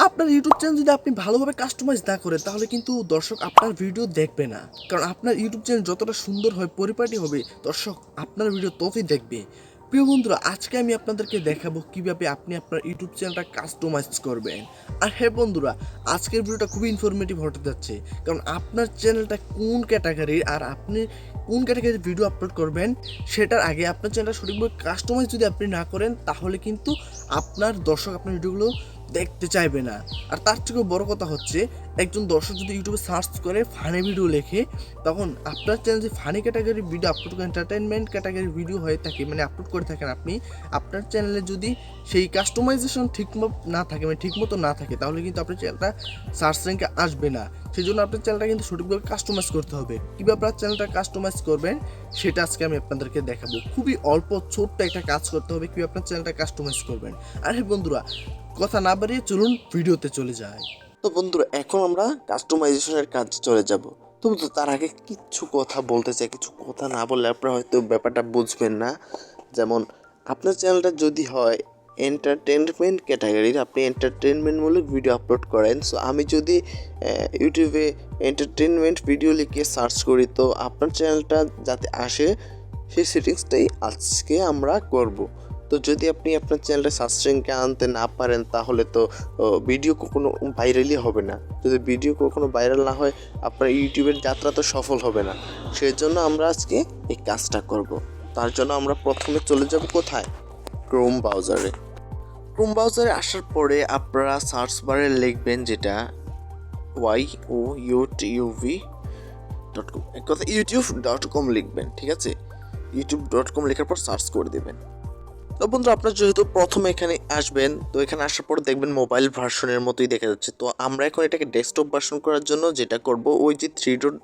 আপনার YouTube channel যদি আপনি ভালোভাবে কাস্টমাইজ না করেন তাহলে কিন্তু দর্শক আপনার ভিডিও দেখবে না। কারণ আপনার ইউটিউব চ্যানেল যতটা সুন্দর হয় পরিপাটি হবে দর্শক আপনার ভিডিও ততই দেখবে। প্রিয় বন্ধুরা, আজকে আমি আপনাদেরকে দেখাবো কিভাবে আপনি আপনার ইউটিউব চ্যানেলটা কাস্টমাইজ করবেন। আর হ্যাঁ বন্ধুরা, আজকের ভিডিওটা খুবই ইনফরমেটিভ হতে যাচ্ছে, কারণ আপনার চ্যানেলটা কোন ক্যাটাগরির আর আপনি কোন ক্যাটাগরির ভিডিও আপলোড করবেন সেটার আগে আপনার চ্যানেলটা সঠিকভাবে কাস্টমাইজ যদি আপনি না করেন তাহলে কিন্তু আপনার দর্শক আপনার ভিডিওগুলো দেখতে চাইবে না। আর তার থেকেও বড় কথা হচ্ছে, একজন দর্শক যদি ইউটিউবে সার্চ করে ফানি ভিডিও লেখে, তখন আপনার চ্যানেল যে ফানি ক্যাটাগরির ভিডিও আপলোড করে এন্টারটেনমেন্ট ক্যাটাগরির ভিডিও হয়ে থাকে, মানে আপলোড করে থাকেন আপনি, আপনার চ্যানেলে যদি সেই কাস্টমাইজেশন না থাকে, মানে ঠিকমতো না থাকে, তাহলে কিন্তু আপনার চ্যানেলটা সার্চ র্যাঙ্কে আসবে না। সেই জন্য আপনার চ্যানেলটা কিন্তু সঠিকভাবে কাস্টমাইজ করতে হবে। কীভাবে আপনার চ্যানেলটা কাস্টমাইজ করবেন সেটা আজকে আমি আপনাদেরকে দেখাবো। খুবই অল্প ছোট্ট একটা কাজ করতে হবে কীভাবে আপনার চ্যানেলটা কাস্টমাইজ করবেন। আর হ্যাঁ বন্ধুরা, কথা না বাড়িয়ে চলুন ভিডিওতে চলে যায়। তো বন্ধুরা, এখন আমরা কাস্টমাইজেশনের কাজ চলে যাব। তো তার আগে কিছু কথা বলতে চাই, কিছু কথা না বললে আপনারা হয়তো ব্যাপারটা বুঝবেন না। যেমন আপনার চ্যানেলটা যদি হয় এন্টারটেনমেন্ট ক্যাটাগরির, আপনি এন্টারটেনমেন্টমূলক ভিডিও আপলোড করেন। সো আমি যদি ইউটিউবে এন্টারটেনমেন্ট ভিডিও লিখে সার্চ করি, তো আপনার চ্যানেলটা যাতে আসে সেই সেটিংসটাই আজকে আমরা করব। তো যদি আপনি আপনার চ্যানেলটা সার্চ র্যাঙ্কে আনতে না পারেন তাহলে তো ভিডিও কখনো ভাইরালই হবে না। যদি ভিডিও কখনো ভাইরাল না হয় আপনার ইউটিউবের যাত্রা তো সফল হবে না। সেই জন্য আমরা আজকে এই কাজটা করব। তার জন্য আমরা প্রথমে চলে যাব কোথায়? ক্রোম ব্রাউজারে। ক্রোম ব্রাউজারে আসার পরে আপনারা সার্চ বারে লিখবেন যেটা youtube.com, এক কথা youtube.com লিখবেন, ঠিক আছে? youtube.com লেখার পর সার্চ করে দেবেন। তো বন্ধু, আপনার যেহেতু প্রথমে এখানে আসবেন, তো এখানে আসার পর দেখবেন মোবাইল ভার্সনের মতোই দেখা যাচ্ছে। তো আমরা এখন এটাকে ডেস্কটপ ভার্সন করার জন্য যেটা করব, ওই যে 3 ডট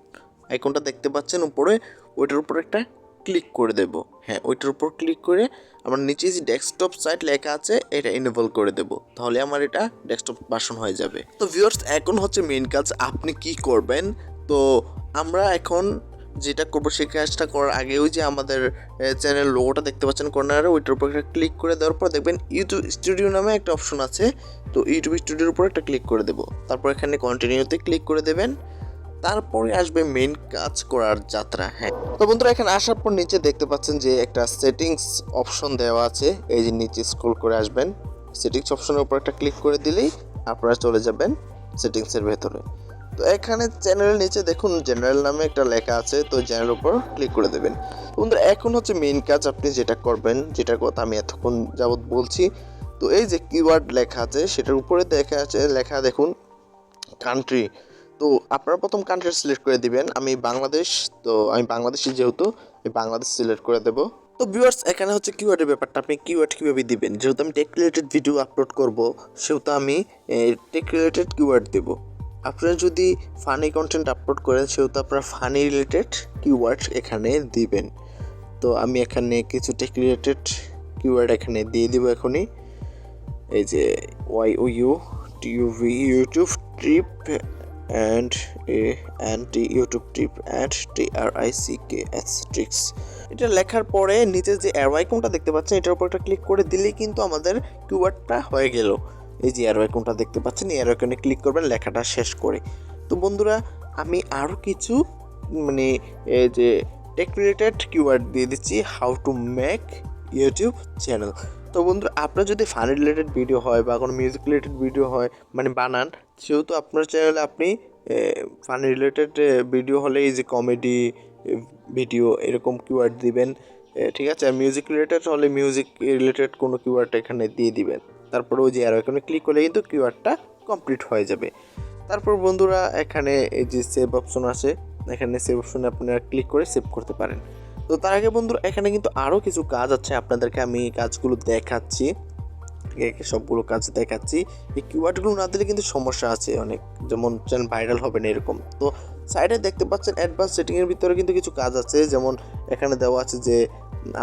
আইকনটা দেখতে পাচ্ছেন উপরে, ওইটার উপর একটা ক্লিক করে দেব। হ্যাঁ, ওইটার উপর ক্লিক করে আমার নিচে যে ডেস্কটপ সাইট লেখা আছে এটা এনেবল করে দেব, তাহলে আমার এটা ডেস্কটপ ভার্সন হয়ে যাবে। তো ভিউয়ার্স, এখন হচ্ছে মেইন কাজ, আপনি কি করবেন। তো আমরা এখন যেটা করবো সেই কাজটা করার আগে ওই যে আমাদের চ্যানেল লোগোটা দেখতে পাচ্ছেন কর্নারে, ওইটার উপর একটা ক্লিক করে দেওয়ার পর দেখবেন ইউটিউব স্টুডিও নামে একটা অপশন আছে। তো ইউটিউব স্টুডিওর উপর একটা ক্লিক করে দেবো, তারপর এখানে কন্টিনিউতে ক্লিক করে দেবেন। তারপরে আসবে মেইন কাজ করার যাত্রা। হ্যাঁ, তো বন্ধুরা, এখানে আসার পর নিচে দেখতে পাচ্ছেন যে একটা সেটিংস অপশন দেওয়া আছে। এই যে নিচে স্ক্রল করে আসবেন, সেটিংস অপশনের উপর একটা ক্লিক করে দিলেই আপনারা চলে যাবেন সেটিংসের ভেতরে। তো এখানে চ্যানেলের নিচে দেখুন জেনারেল নামে একটা লেখা আছে, তো চ্যানেলের উপর ক্লিক করে দেবেন। বন্ধুরা, এখন হচ্ছে মেইন কাজ, আপনি যেটা করবেন, যেটার কথা আমি এতক্ষণ যাবত বলছি। তো এই যে কিওয়ার্ড লেখা আছে সেটার উপরে দেখা আছে লেখা দেখুন কান্ট্রি। তো আপনারা প্রথম কান্ট্রি সিলেক্ট করে দিবেন। আমি বাংলাদেশ, তো আমি বাংলাদেশি যেহেতু বাংলাদেশ সিলেক্ট করে দেব। তো ভিউয়ার্স, এখানে হচ্ছে কিওয়ার্ডের ব্যাপারটা, আপনি কিওয়ার্ড কীভাবে দিবেন, যেহেতু আমি টেক রিলেটেড ভিডিও আপলোড করব সেহেতু আমি টেক রিলেটেড কিওয়ার্ড দেবো। আপনারা যদি ফানি কন্টেন্ট আপলোড করেন সেহেতু আপনারা ফানি রিলেটেড কিওয়ার্ড এখানে দিবেন। তো আমি এখানে কিছু টেক রিলেটেড কিওয়ার্ড এখানে দিয়ে দিব এখনই। এই যে YouTube trip and YouTube trip and tricks, এটা লেখার পরে নিচে যে অ্যারো আইকনটা দেখতে পাচ্ছেন এটার উপর একটা ক্লিক করে দিলেই কিন্তু আমাদের কিওয়ার্ডটা হয়ে গেল। এই যে অ্যারো আইকনটা দেখতে পাচ্ছেন, এই অ্যারো আইকনে ক্লিক করবেন লেখাটা শেষ করে। তো বন্ধুরা, আমি আরও কিছু মানে এই যে টেক রিলেটেড কিওয়ার্ড দিয়ে দিচ্ছি, how to make YouTube channel. তো বন্ধুরা, আপনার যদি ফানি রিলেটেড ভিডিও হয় বা কোনো মিউজিক রিলেটেড ভিডিও হয়, মানে বানান, সেহেতু আপনার চ্যানেলে আপনি ফানি রিলেটেড ভিডিও হলে এই যে কমেডি ভিডিও এরকম কিওয়ার্ড দিবেন, ঠিক আছে? আর মিউজিক রিলেটেড হলে মিউজিক রিলেটেড কোনো কিওয়ার্ড এখানে দিয়ে দিবেন। তারপর ওই যে অ্যারো আইকনে ক্লিক করলে কিন্তু কিওয়ার্ডটা কমপ্লিট হয়ে যাবে। তারপর বন্ধুরা, এখানে এই যে সেভ অপশন আছে, এখানে সেভ অপশনে আপনারা ক্লিক করে সেভ করতে পারেন। তো তার আগে বন্ধুরা, এখানে কিন্তু আরও কিছু কাজ আছে, আপনাদেরকে আমি কাজগুলো দেখাচ্ছি, সবগুলো কাজ দেখাচ্ছি। এই কিওয়ার্ডগুলো না দিলে কিন্তু সমস্যা আছে অনেক, যেমন চ্যানেল ভাইরাল হবে না এরকম। তো সাইডে দেখতে পাচ্ছেন অ্যাডভান্স সেটিংয়ের ভিতরে কিন্তু কিছু কাজ আছে, যেমন এখানে দেওয়া আছে যে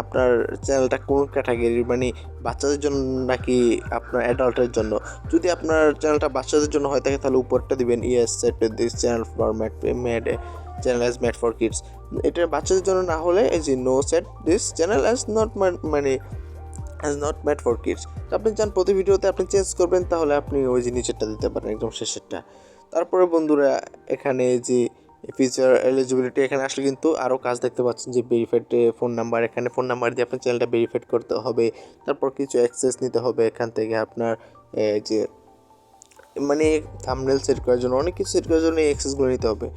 আপনার চ্যানেলটা কোন ক্যাটাগরির, মানে বাচ্চাদের জন্য নাকি আপনার অ্যাডাল্টের জন্য। যদি আপনার চ্যানেলটা বাচ্চাদের জন্য হয় থাকে তাহলে উপরটা দিবেন yes set this channel for channel as made for kids. এটা বাচ্চাদের জন্য না হলে এই যে no set this channel as not মানে as not made for kids. তো আপনি চান প্রতি ভিডিওতে আপনি চেঞ্জ করবেন, তাহলে আপনি ওই যে নিচেরটা দিতে পারেন, একদম শেষেরটা। তারপরে বন্ধুরা এখানে যে ফিচার এলিজিবিলিটি, এখানে আসলে কিন্তু আরও কাজ দেখতে পাচ্ছেন যে ভেরিফাইড ফোন নাম্বার, এখানে ফোন নাম্বার দিয়ে আপনার চ্যানেলটা ভেরিফাইড করতে হবে। তারপর কিছু অ্যাক্সেস নিতে হবে এখান থেকে আপনার যে মানে থাম্বনেল সেট করার জন্য, অনেক কিছু সেট করার জন্য এই অ্যাক্সেসগুলো নিতে হবে।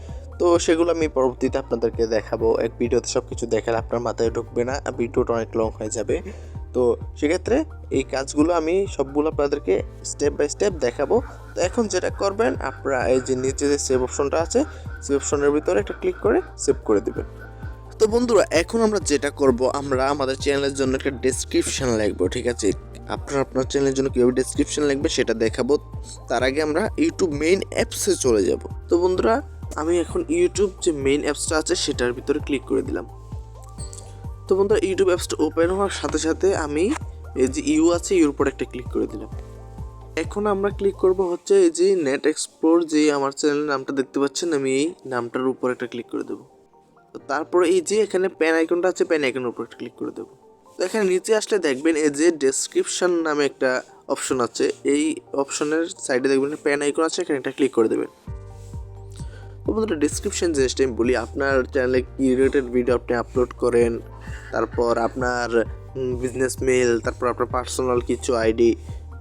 তো সেগুলো আমি পরবর্তীতে আপনাদেরকে দেখাবো। এক ভিডিওতে সব কিছু দেখালে আপনার মাথায় ঢুকবে না, ভিডিওটা অনেক লং হয়ে যাবে। তো সেক্ষেত্রে এই কাজগুলো আমি সবগুলো আপনাদেরকে স্টেপ বাই স্টেপ দেখাবো। তো এখন যেটা করবেন, আপনারা এই যে নিচে যে সেভ অপশনটা আছে, সেভ অপশনের ভিতরে একটা ক্লিক করে সেভ করে দেবেন। তো বন্ধুরা এখন আমরা যেটা করব, আমরা আমাদের চ্যানেলের জন্য একটা ডেসক্রিপশন লিখবো, ঠিক আছে? আপনার চ্যানেলের জন্য কীভাবে ডেসক্রিপশন লিখবে সেটা দেখাবো। তার আগে আমরা ইউটিউব মেইন অ্যাপসে চলে যাব। তো বন্ধুরা আমি এখন ইউটিউব যে মেইন অ্যাপসটা আছে সেটার ভিতরে ক্লিক করে দিলাম। তো বন্ধুরা ইউটিউব অ্যাপসটা ওপেন হওয়ার সাথে সাথে আমি এই যে ইউ আছে, ইউর উপর একটা ক্লিক করে দিলাম। এখন আমরা ক্লিক করব হচ্ছে এই যে নেট এক্সপ্লোর, যে আমার চ্যানেলের নামটা দেখতে পাচ্ছেন, আমি এই নামটার উপর একটা ক্লিক করে দেবো। তো তারপরে এই যে এখানে প্যান আইকনটা আছে, প্যান আইকনের উপর একটা ক্লিক করে দেবো। তো এখানে নিচে আসলে দেখবেন এই যে ডেসক্রিপশন নামে একটা অপশন আছে, এই অপশনের সাইডে দেখবেন প্যান আইকন আছে, এখানে একটা ক্লিক করে দেবেন। তো বন্ধুরা ডেসক্রিপশন জিনিসটা আমি বলি, আপনার চ্যানেলে কি রিলেটেড ভিডিও আপনি আপলোড করেন, তারপর আপনার বিজনেস মেল, তারপর আপনার পার্সোনাল কিছু আইডি,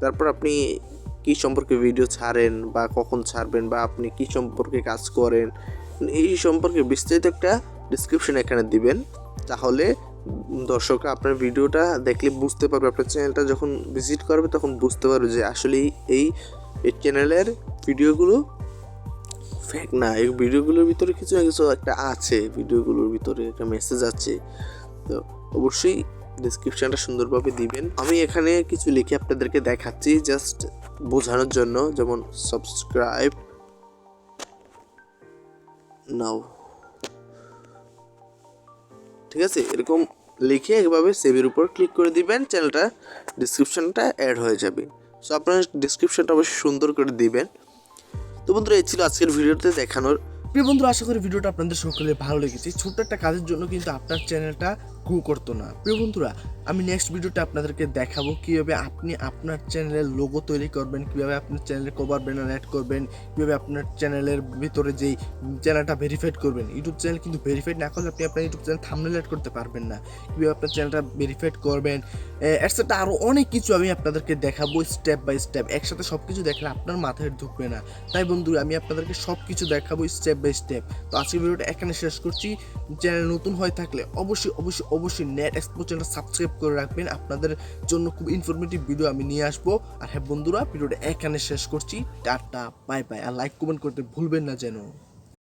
তারপর আপনি কী সম্পর্কে ভিডিও ছাড়েন বা কখন ছাড়বেন, বা আপনি কী সম্পর্কে কাজ করেন, এই সম্পর্কে বিস্তারিত একটা ডিসক্রিপশন এখানে দিবেন। তাহলে দর্শকরা আপনার ভিডিওটা দেখলে বুঝতে পারবে, আপনার চ্যানেলটা যখন ভিজিট করবে তখন বুঝতে পারবে যে আসলে এই চ্যানেলের ভিডিওগুলো ফেক না, এই ভিডিওগুলোর ভিতরে কিছু না কিছু একটা আছে, ভিডিওগুলোর ভিতরে একটা মেসেজ আছে। তো অবশ্যই ডেসক্রিপশনটা সুন্দরভাবে দিবেন। আমি এখানে কিছু লিখে আপনাদেরকে দেখাচ্ছি জাস্ট বোঝানোর জন্য, যেমন সাবস্ক্রাইব নাও, ঠিক আছে? এরকম লিখে একভাবে সেভের উপর ক্লিক করে দিবেন, চ্যানেলটা ডিসক্রিপশনটা অ্যাড হয়ে যাবে। সো আপনার ডিসক্রিপশনটা অবশ্যই সুন্দর করে দিবেন। তো বন্ধুরা এই ছিল আজকের ভিডিওতে দেখানোর। প্রিয় বন্ধুরা, আশা করি ভিডিওটা আপনাদের সকলে ভালো লেগেছে। ছোট্ট একটা কাজের জন্য কিন্তু আপনার চ্যানেলটা গ্রো করতো না। প্রিয় বন্ধুরা, আমি নেক্সট ভিডিওতে আপনাদেরকে দেখাবো কীভাবে আপনি আপনার চ্যানেলের লোগো তৈরি করবেন, কীভাবে আপনার চ্যানেলের কভার ব্যানার অ্যাড করবেন, কীভাবে আপনার চ্যানেলের ভিতরে যেই চ্যানেলটা ভেরিফাইড করবেন। ইউটিউব চ্যানেল কিন্তু ভেরিফাইড না করলে আপনি আপনার ইউটিউব চ্যানেল থাম্বনেল অ্যাড করতে পারবেন না। কীভাবে আপনার চ্যানেলটা ভেরিফাইড করবেন, এটসেট্রা আরও অনেক কিছু আমি আপনাদেরকে দেখাবো স্টেপ বাই স্টেপ। একসাথে সব কিছু দেখলে আপনার মাথায় ঢুকবে না। তাই বন্ধুরা আমি আপনাদেরকে সব কিছু দেখাবো স্টেপ বাই স্টেপ। তো আজকের ভিডিওটা এখানে শেষ করছি। চ্যানেল নতুন হয়ে থাকলে অবশ্যই অবশ্যই অবশ্যই নেট এক্সপ্লো চ্যানেলটা সাবস্ক্রাইব করে রাখবেন। আপনাদের জন্য খুব ইনফরমেটিভ ভিডিও আমি নিয়ে আসবো। আর হ্যাঁ বন্ধুরা, ভিডিওটা এখানে শেষ করছি। টাটা, বাই বাই, আর লাইক কমেন্ট করতে ভুলবেন না যেন।